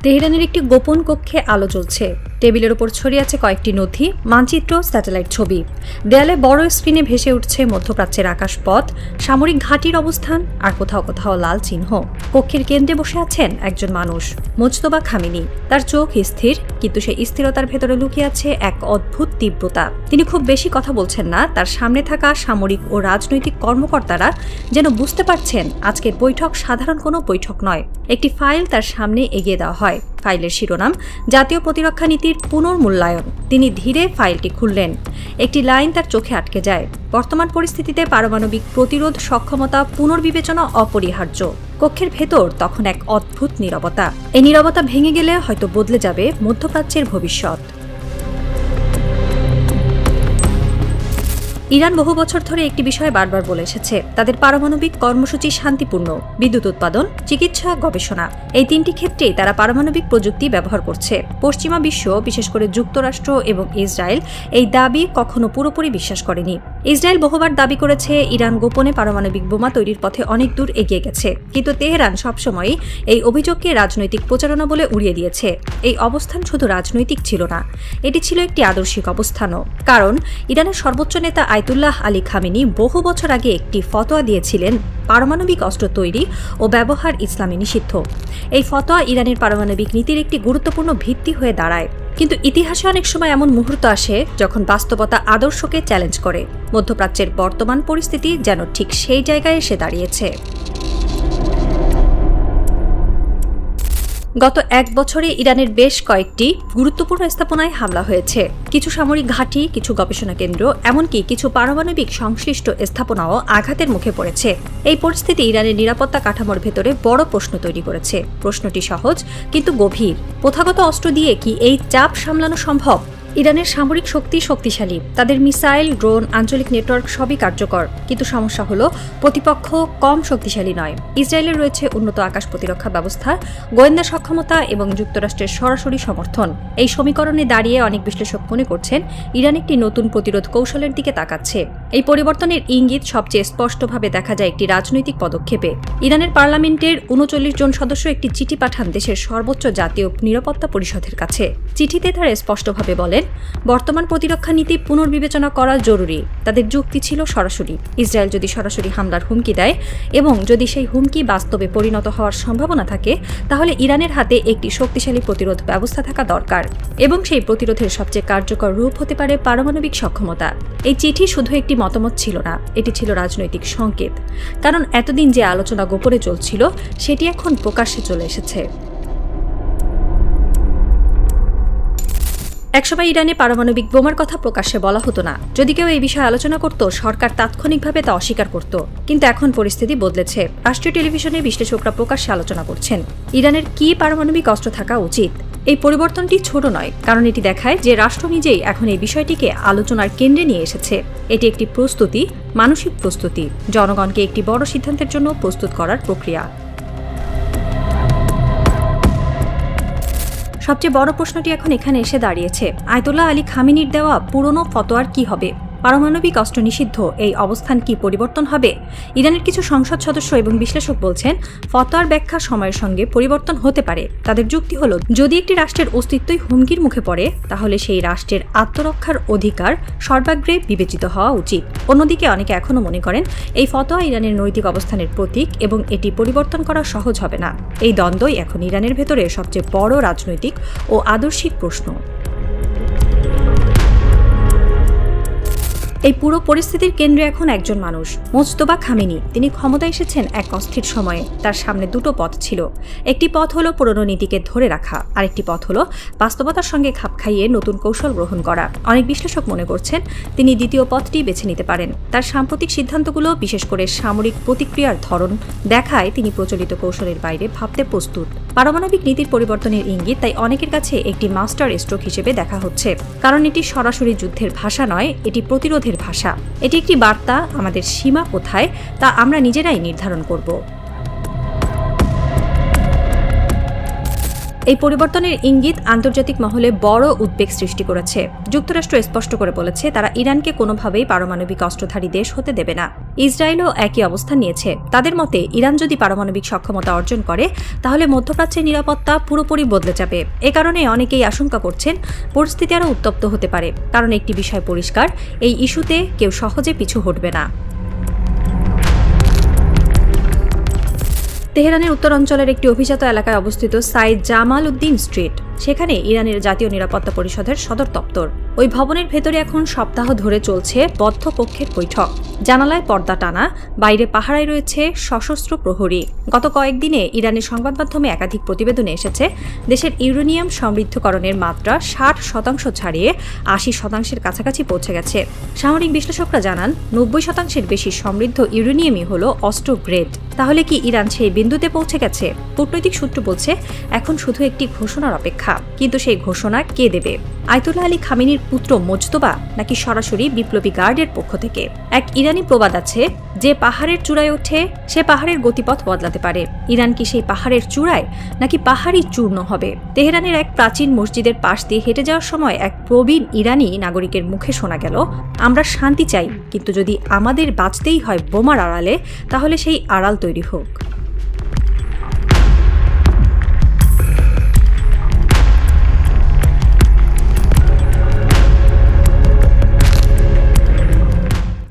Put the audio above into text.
তেহরানের একটি গোপন কক্ষে আলো জ্বলছে। টেবিলের ওপর ছড়িয়ে আছে কয়েকটি নথি, মানচিত্র, স্যাটেলাইট ছবি। দেয়ালে বড় স্ক্রিনে ভেসে উঠছে মধ্যপ্রাচ্যের আকাশপথ, সামরিক ঘাঁটির অবস্থান আর কোথাও কোথাও লাল চিহ্ন। কক্ষের কেন্দ্রে বসে আছেন একজন মানুষ, মুজতবা খামেনি। তার চোখ স্থির, কিন্তু সেই স্থিরতার ভেতরে লুকিয়ে আছে এক অদ্ভুত তীব্রতা। তিনি খুব বেশি কথা বলছেন না। তার সামনে থাকা সামরিক ও রাজনৈতিক কর্মকর্তারা যেন বুঝতে পারছেন আজকের বৈঠক সাধারণ কোনো বৈঠক নয়। একটি ফাইল তার সামনে এগিয়ে দেওয়া হয়। ফাইলের শিরোনাম জাতীয় প্রতিরক্ষা নীতির পুনর্মূল্যায়ন। তিনি ধীরে ফাইলটি খুললেন। একটি লাইন তার চোখে আটকে যায়। বর্তমান পরিস্থিতিতে পারমাণবিক প্রতিরোধ সক্ষমতা পুনর্বিবেচনা অপরিহার্য। কক্ষের ভেতর তখন এক অদ্ভুত নীরবতা। এই নীরবতা ভেঙে গেলে হয়তো বদলে যাবে মধ্যপ্রাচ্যের ভবিষ্যৎ। ইরান বহু বছর ধরে একটি বিষয় বারবার বলে এসেছে, তাদের পারমাণবিক কর্মসূচি শান্তিপূর্ণ। বিদ্যুৎ উৎপাদন, চিকিৎসা, গবেষণা, এই তিনটি ক্ষেত্রেই তারা পারমাণবিক প্রযুক্তি ব্যবহার করছে। পশ্চিমা বিশ্ব, বিশেষ করে যুক্তরাষ্ট্র এবং ইসরায়েল, এই দাবি কখনো পুরোপুরি বিশ্বাস করেনি। ইসরায়েল বহুবার দাবি করেছে ইরান গোপনে পারমাণবিক বোমা তৈরির পথে অনেক দূর এগিয়ে গেছে, কিন্তু তেহরান সবসময়ই এই অভিযোগকে রাজনৈতিক প্রচারণা বলে উড়িয়ে দিয়েছে। এই অবস্থান শুধু রাজনৈতিক ছিল না, এটি ছিল একটি আদর্শিক অবস্থানও। কারণ ইরানের সর্বোচ্চ নেতা আয়াতুল্লাহ আলী খামেনি বহু বছর আগে একটি ফতোয়া দিয়েছিলেন, পারমাণবিক অস্ত্র তৈরি ও ব্যবহার ইসলামে নিষিদ্ধ। এই ফতোয়া ইরানের পারমাণবিক নীতির একটি গুরুত্বপূর্ণ ভিত্তি হয়ে দাঁড়ায়। কিন্তু ইতিহাসে অনেক সময় এমন মুহূর্ত আসে যখন বাস্তবতা আদর্শকে চ্যালেঞ্জ করে। মধ্যপ্রাচ্যের বর্তমান পরিস্থিতি যেন ঠিক সেই জায়গায় এসে দাঁড়িয়েছে। গত এক বছরে ইরানের বেশ কয়েকটি গুরুত্বপূর্ণ স্থাপনায় হামলা হয়েছে। কিছু সামরিক ঘাঁটি, কিছু গবেষণা কেন্দ্র, এমনকি কিছু পারমাণবিক সংশ্লিষ্ট স্থাপনাও আঘাতের মুখে পড়েছে। এই পরিস্থিতি ইরানের নিরাপত্তা কাঠামোর ভেতরে বড় প্রশ্ন তৈরি করেছে। প্রশ্নটি সহজ কিন্তু গভীর। প্রথাগত অস্ত্র দিয়ে কি এই চাপ সামলানো সম্ভব? ইরানের সামরিক শক্তি শক্তিশালী, তাদের মিসাইল, ড্রোন, আঞ্চলিক নেটওয়ার্ক সবই কার্যকর। কিন্তু সমস্যা হলো প্রতিপক্ষ কম শক্তিশালী নয়। ইসরায়েলের রয়েছে উন্নত আকাশ প্রতিরক্ষা ব্যবস্থা, গোয়েন্দা সক্ষমতা এবং যুক্তরাষ্ট্রের সরাসরি সমর্থন। এই সমীকরণে দাঁড়িয়ে অনেক বিশ্লেষক মনে করছেন ইরান একটি নতুন প্রতিরোধ কৌশলের দিকে তাকাচ্ছে। এই পরিবর্তনের ইঙ্গিত সবচেয়ে স্পষ্টভাবে দেখা যায় একটি রাজনৈতিক পদক্ষেপে। ইরানের পার্লামেন্টের 39 জন সদস্য একটি চিঠি পাঠান দেশের সর্বোচ্চ জাতীয় নিরাপত্তা পরিষদের কাছে। চিঠিতে তারা স্পষ্টভাবে বলেন, বর্তমান প্রতিরক্ষা নীতি পুনর্বিবেচনা করা জরুরি। তাদের যুক্তি ছিল সরাসরি, ইসরায়েল যদি সরাসরি হামলার হুমকি দেয় এবং যদি সেই হুমকি বাস্তবে পরিণত হওয়ার সম্ভাবনা থাকে, তাহলে ইরানের হাতে একটি শক্তিশালী প্রতিরোধ ব্যবস্থা থাকা দরকার। এবং সেই প্রতিরোধের সবচেয়ে কার্যকর রূপ হতে পারে পারমাণবিক সক্ষমতা। এই চিঠি শুধু একটি মতামত ছিল না, এটি ছিল রাজনৈতিক সংকেত। কারণ এতদিন যে আলোচনা গোপনে চলছিল, সেটি এখন প্রকাশ্যে চলে এসেছে। একসময় ইরানে পারমাণবিক বোমার কথা প্রকাশ্যে বলা হতো না। যদি কেউ এই বিষয়ে আলোচনা করত, সরকার তাৎক্ষণিকভাবে তা অস্বীকার করত। কিন্তু এখন পরিস্থিতি বদলেছে। রাষ্ট্রীয় টেলিভিশনে বিশ্লেষকরা প্রকাশ্যে আলোচনা করছেন ইরানের কি পারমাণবিক অস্ত্র থাকা উচিত। এই পরিবর্তনটি ছোট নয়, কারণ এটি দেখায় যে রাষ্ট্র নিজেই এখন এই বিষয়টিকে আলোচনার কেন্দ্রে নিয়ে এসেছে। এটি একটি প্রস্তুতি, মানসিক প্রস্তুতি, জনগণকে একটি বড় সিদ্ধান্তের জন্য প্রস্তুত করার প্রক্রিয়া। সবচেয়ে বড় প্রশ্নটি এখন এখানে এসে দাঁড়িয়েছে, আয়াতুল্লাহ আলী খামেনির দেওয়া পুরনো ফতোয়ার কি হবে? পারমাণবিক অস্ত্র নিষিদ্ধ, এই অবস্থান কি পরিবর্তন হবে? ইরানের কিছু সংসদ সদস্য এবং বিশ্লেষক বলছেন, ফতোয়ার ব্যাখ্যা সময়ের সঙ্গে পরিবর্তন হতে পারে। তাদের যুক্তি হলো, যদি একটি রাষ্ট্রের অস্তিত্বই হুমকির মুখে পড়ে, তাহলে সেই রাষ্ট্রের আত্মরক্ষার অধিকার সর্বাগ্রে বিবেচিত হওয়া উচিত। অন্যদিকে অনেকে এখনও মনে করেন এই ফতোয়া ইরানের নৈতিক অবস্থানের প্রতীক এবং এটি পরিবর্তন করা সহজ হবে না। এই দ্বন্দ্বই এখন ইরানের ভেতরে সবচেয়ে বড় রাজনৈতিক ও আদর্শিক প্রশ্ন। এই পুরো পরিস্থিতির কেন্দ্রে এখন একজন মানুষ, মুজতবা খামেনি। তিনি ক্ষমতায় এসেছেন এক অস্থির সময়ে। তার সামনে দুটো পথ ছিল। একটি পথ হলো পুরনো নীতিকে ধরে রাখা, আরেকটি পথ হলো বাস্তবতার সঙ্গে খাপ খাইয়ে নতুন কৌশল গ্রহণ করা। অনেক বিশ্লেষক মনে করছেন তিনি দ্বিতীয় পথটি বেছে নিতে পারেন। তার সাম্প্রতিক সিদ্ধান্তগুলো, বিশেষ করে সামরিক প্রতিক্রিয়ার ধরন, দেখায় তিনি প্রচলিত কৌশলের বাইরে ভাবতে প্রস্তুত। পারমাণবিক নীতির পরিবর্তনের ইঙ্গিত তাই অনেকের কাছে একটি মাস্টার স্ট্রোক হিসেবে দেখা হচ্ছে। কারণ এটি সরাসরি যুদ্ধের ভাষা নয়, এটি প্রতিরোধের ভাষা। এটি একটি বার্তা, আমাদের সীমা কোথায় তা আমরা নিজেরাই নির্ধারণ করব। এই পরিবর্তনের ইঙ্গিত আন্তর্জাতিক মহলে বড় উদ্বেগ সৃষ্টি করেছে। যুক্তরাষ্ট্র স্পষ্ট করে বলেছে তারা ইরানকে কোনোভাবেই পারমাণবিক অস্ত্রধারী দেশ হতে দেবে না। ইসরায়েলও একই অবস্থান নিয়েছে। তাদের মতে ইরান যদি পারমাণবিক সক্ষমতা অর্জন করে তাহলে মধ্যপ্রাচ্যের নিরাপত্তা পুরোপুরি বদলে যাবে। এ কারণে অনেকেই আশঙ্কা করছেন পরিস্থিতি আরও উত্তপ্ত হতে পারে। কারণ একটি বিষয় পরিষ্কার, এই ইস্যুতে কেউ সহজে পিছু হটবে না। তেহরানের উত্তরাঞ্চলের একটি অভিজাত এলাকায় অবস্থিত সাইদ জামাল উদ্দিন স্ট্রিট, সেখানে ইরানের জাতীয় নিরাপত্তা পরিষদের সদর দপ্তর। ওই ভবনের ভেতরে এখন সপ্তাহ ধরে চলছে বদ্ধ কক্ষের বৈঠক। জানালায় পর্দা টানা, বাইরে পাহারায় রয়েছে সশস্ত্র প্রহরী। গত কয়েকদিনে ইরানের সংবাদ মাধ্যমে একাধিক প্রতিবেদনে এসেছে দেশের ইউরেনিয়াম সমৃদ্ধকরণের মাত্রা 60% ছাড়িয়ে 80% কাছাকাছি পৌঁছে গেছে। সামরিক বিশ্লেষকরা জানান 90% বেশি সমৃদ্ধ ইউরেনিয়ামই হল অস্ত্র গ্রেড। তাহলে কি ইরান সেই বিন্দুতে পৌঁছে গেছে? কূটনৈতিক সূত্র বলছে এখন শুধু একটি ঘোষণার অপেক্ষা। কিন্তু সেই ঘোষণা কে দেবে? আয়তুল্লাহ আলী খামেনির পুত্র মোজতবা, নাকি সরাসরি বিপ্লবী গার্ডের পক্ষ থেকে? এক ইরানি প্রবাদ আছে, যে পাহাড়ের চূড়ায় ওঠে সে পাহাড়ের গতিপথ বদলাতে পারে। ইরান কি সেই পাহাড়ের চূড়ায়, নাকি পাহাড়ই চূর্ণ হবে? তেহরানের এক প্রাচীন মসজিদের পাশ দিয়ে হেঁটে যাওয়ার সময় এক প্রবীণ ইরানি নাগরিকের মুখে শোনা গেল, আমরা শান্তি চাই, কিন্তু যদি আমাদের বাঁচতেই হয় বোমার আড়ালে, তাহলে সেই আড়াল তৈরি হোক।